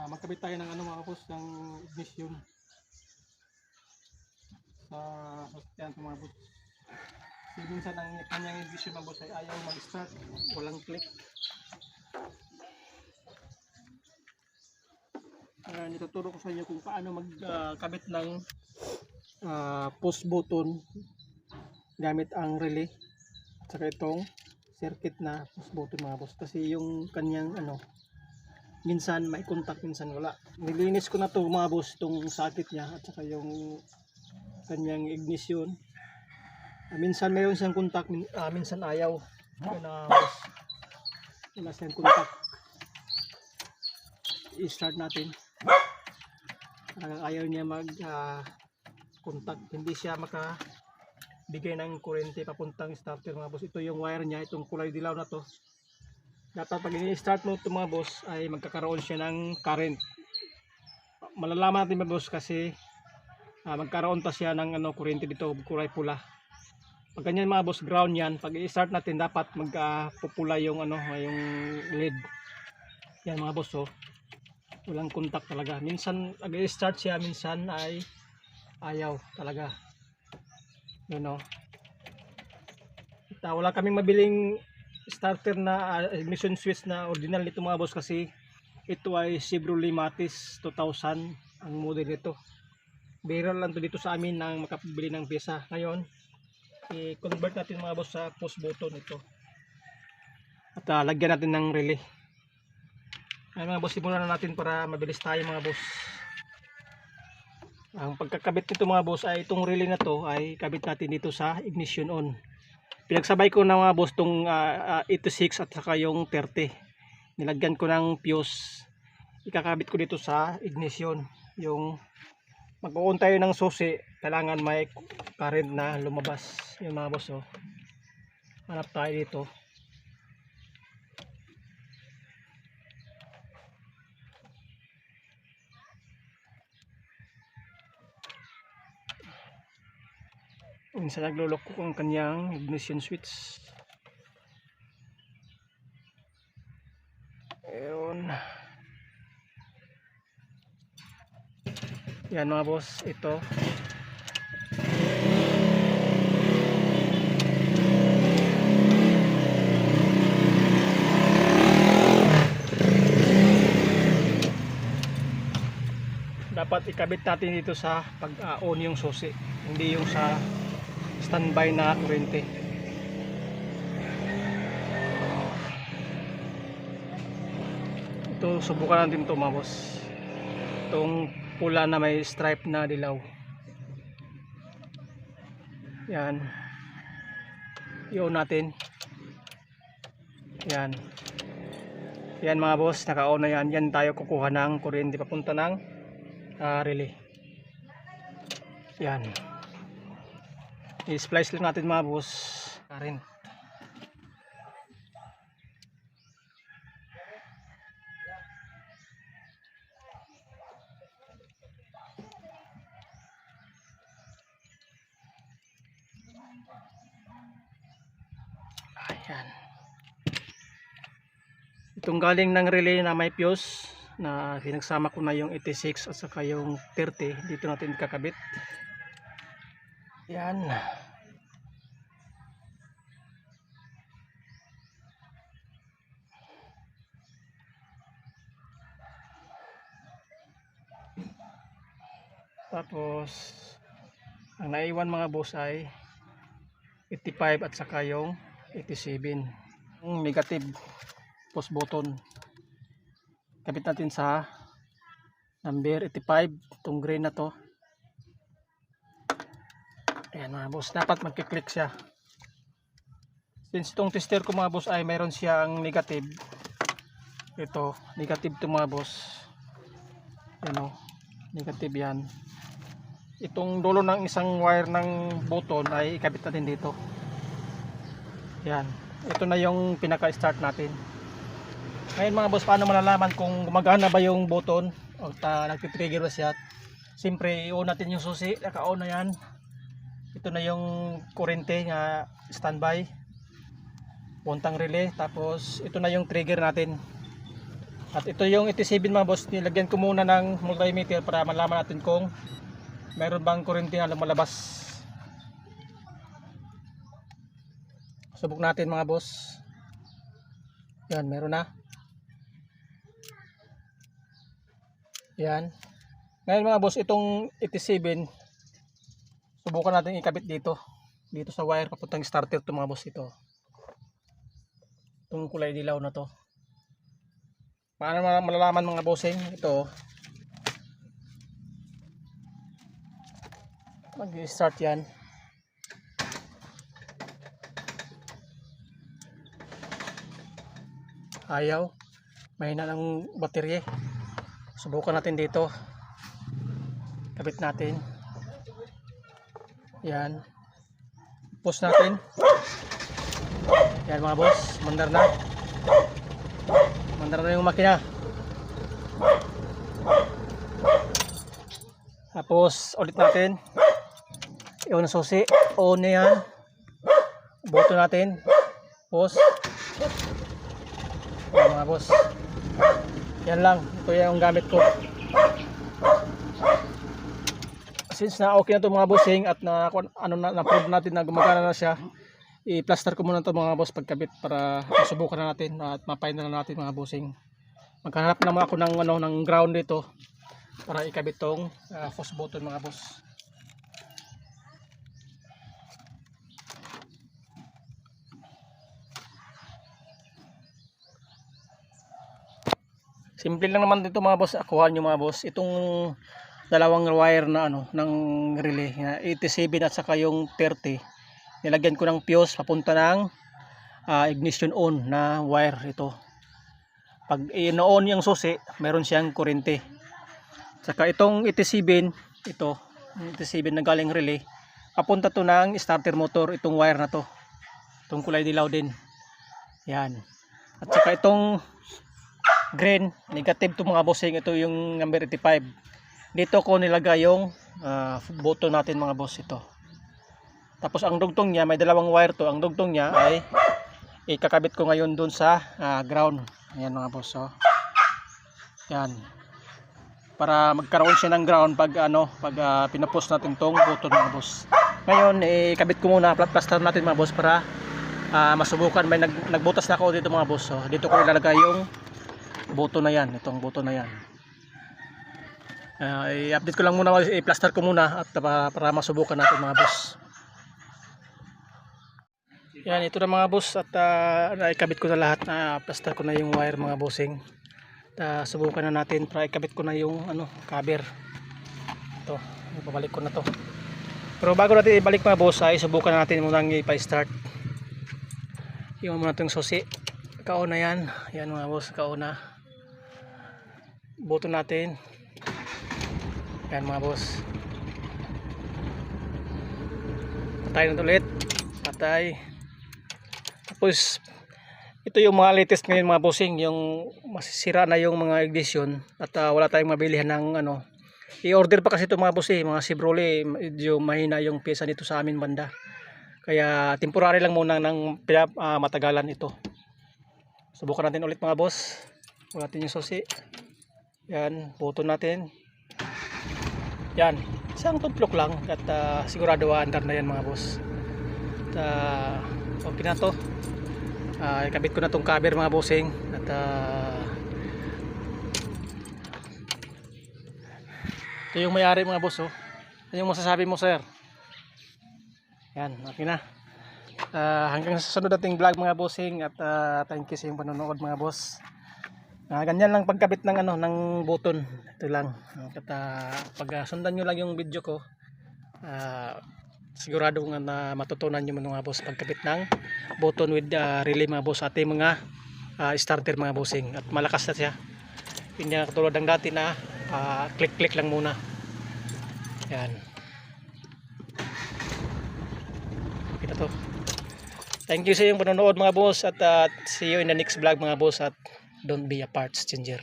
Magkabit tayo ng ano mga boss, ng ignition sa sasakyan mga boss. Kasi minsan ang kanyang ignition mga boss ay ayaw mag-start, walang click. Nituturo ko sa inyo kung paano magkabit ng push button gamit ang relay at saka itong circuit na push button mga boss. Kasi yung kanyang minsan may contact, minsan wala. Nilinis ko na to mga boss, itong socket niya at saka yung kanyang ignition. Minsan mayroon siyang contact, minsan ayaw. Yun na boss, wala siyang contact. I-start natin. Ayaw niya mag contact, hindi siya makabigay ng kuryente papuntang starter mga boss. Ito yung wire niya, itong kulay dilaw na to. Dapat pag i-start mo ito mga boss ay magkakaroon siya ng current. Malalaman natin mga boss kasi magkaroon pa siya ng kuryente dito, kulay pula. Pag ganyan mga boss, ground yan. Pag i-start natin dapat magpupula yung yung LED. Yan mga boss, walang contact talaga. Minsan nag-i-start siya, minsan ay ayaw talaga. Yun wala kaming mabiling starter na ignition switch na original nito mga boss, kasi ito ay Chevrolet Matiz 2000 ang model nito. Bihira lang to dito sa amin nang makapili ng pyesa. Ngayon i-convert natin mga boss sa push button ito at lagyan natin ng relay. Ay mga boss, simulan na natin para mabilis tayo mga boss. Ang pagkakabit nito mga boss ay itong relay na to ay kabit natin dito sa ignition on. Pinagsabay ko na mga boss itong 86 at saka yung 30. Nilagyan ko ng fuse. Ikakabit ko dito sa ignition. Yung mag-on tayo ng susi, kailangan may current na lumabas. Yung mga boss, hanap tayo dito. Minsan naglulok ko ang kanyang ignition switch. Ayun. Yan mga boss, ito. Dapat ikabit natin dito sa pag-on yung susi, hindi yung sa standby na kuryente. Ito, subukan natin ito mga boss. Itong pula na may stripe na dilaw. Yan. I-on natin. Yan. Yan mga boss, naka-on na yan. Yan tayo kukuha ng kuryente papunta ng relay. Yan. I-splice lang natin mga boss. Current. Ayan. Itong galing ng relay na may fuse na pinagsama ko na yung 86 at saka yung 30, dito natin kakabit. Yan. Tapos ang naiwan mga boss ay 85 at saka yung 87. Yung negative push button, kabit natin sa number 85, itong green na to. Ayan mga boss, dapat magkiklik siya. Since itong tester ko mga boss ay mayroon siyang negative, ito negative to mga boss. Ano, negative yan. Itong dulo ng isang wire ng button ay ikabit natin dito. Yan, ito na yung pinaka-start natin. Ngayon mga boss, paano malalaman kung gumagana ba yung button o nagtitrigger ba siya? Siyempre i-on natin yung susi, naka-on na yan. Ito na yung kurente nga standby, puntang relay. Tapos ito na yung trigger natin. At ito yung 87 mga boss, nilagyan ko muna ng multimeter para malaman natin kung meron bang kuryente na lumalabas. Subok natin mga boss. Yan, meron na. Yan. Ngayon mga boss, itong 87 subukan natin ikabit dito sa wire papuntang starter to mga boss. Ito itong kulay dilaw na to, paano malalaman mga bossing? Ito mag-start yan, ayaw, mahina ng baterya. Subukan natin dito, kabit natin. Yan, push natin. Yan mga boss, mandar na yung makina. Tapos ulit natin yung susi, on na yan, boto natin, push. Yan mga boss, yan lang, ito yung gamit ko. Since na okay na to mga bossing at na-prove natin na gumagana na siya, i-plaster ko muna to mga boss pagkabit para masubukan na natin at ma-find na natin mga bossing. Maghanap naman ako ng ground dito para ikabit tong fuse button mga boss. Simple lang naman dito mga boss, akuha nyo mga boss itong dalawang wire na ng relay na 87 at saka yung 30. Nilagyan ko ng fuse papunta ng ignition on na wire. Ito pag ino-on yung susi, meron siyang kuryente. Saka itong 87, ito 87 na galing relay, papunta to ng starter motor. Itong wire na to, itong kulay dilaw din yan. At saka itong green, negative to mga bossing. Ito yung number 85. Dito ko nilagay yung button natin mga boss. Ito. Tapos ang dugtong niya, may dalawang wire to. Ang dugtong niya ay ikakabit ko ngayon dun sa ground. Ayan mga boss. So, yan. Para magkaroon siya ng ground pag pinapost natin tong button mga boss. Ngayon, ikabit ko muna, plaster natin mga boss para masubukan. May nagbutas na ako dito mga boss. So, dito ko ilalagay yung button na yan. Itong button na yan. I-update ko lang muna, i-plaster ko muna at para masubukan natin mga boss. Yan, ito na mga boss at naikabit ko na lahat, plaster ko na yung wire mga bossing. Subukan na natin para ikabit ko na yung cover. Ito, ipabalik ko na to. Pero bago natin ibalik mga boss, ay subukan natin muna i-start. Iwan muna itong susi. Kauna yan. Yan mga boss, kauna. Button natin. Yan mga boss. Patay na ulit. Patay. Tapos ito yung mga latest ngayon mga bossing, yung masisira na yung mga ignition at wala tayong mabilihan ng i-order pa kasi ito mga bossing, mga Chevrolet, medyo mahina yung pyesa nito sa amin banda. Kaya temporary lang muna ng matagalan ito. Subukan natin ulit mga boss. Ulitin yung susi. Yan, button natin. Yan, isang tumplok lang at sigurado andar na yan mga boss. At okay na to. Ikabit ko na tong cover mga bossing at ito yung may-ari mga boss. Ano yung masasabi mo sir? Yan, okay na. Hanggang sa sunod nating vlog mga bossing at thank you sa iyong panonood mga boss. Ganyan lang pagkabit ng ng button. Ito lang. At pag sundan nyo lang yung video ko, sigurado nga na matutunan nyo mga boss pagkabit ng button with relay mga boss, ating mga starter mga bossing. At malakas na siya. Hindi na katulad ng dati na click-click lang muna. Yan. Okay na to. Thank you sa iyong panonood mga boss at see you in the next vlog mga boss at don't be a parts changer.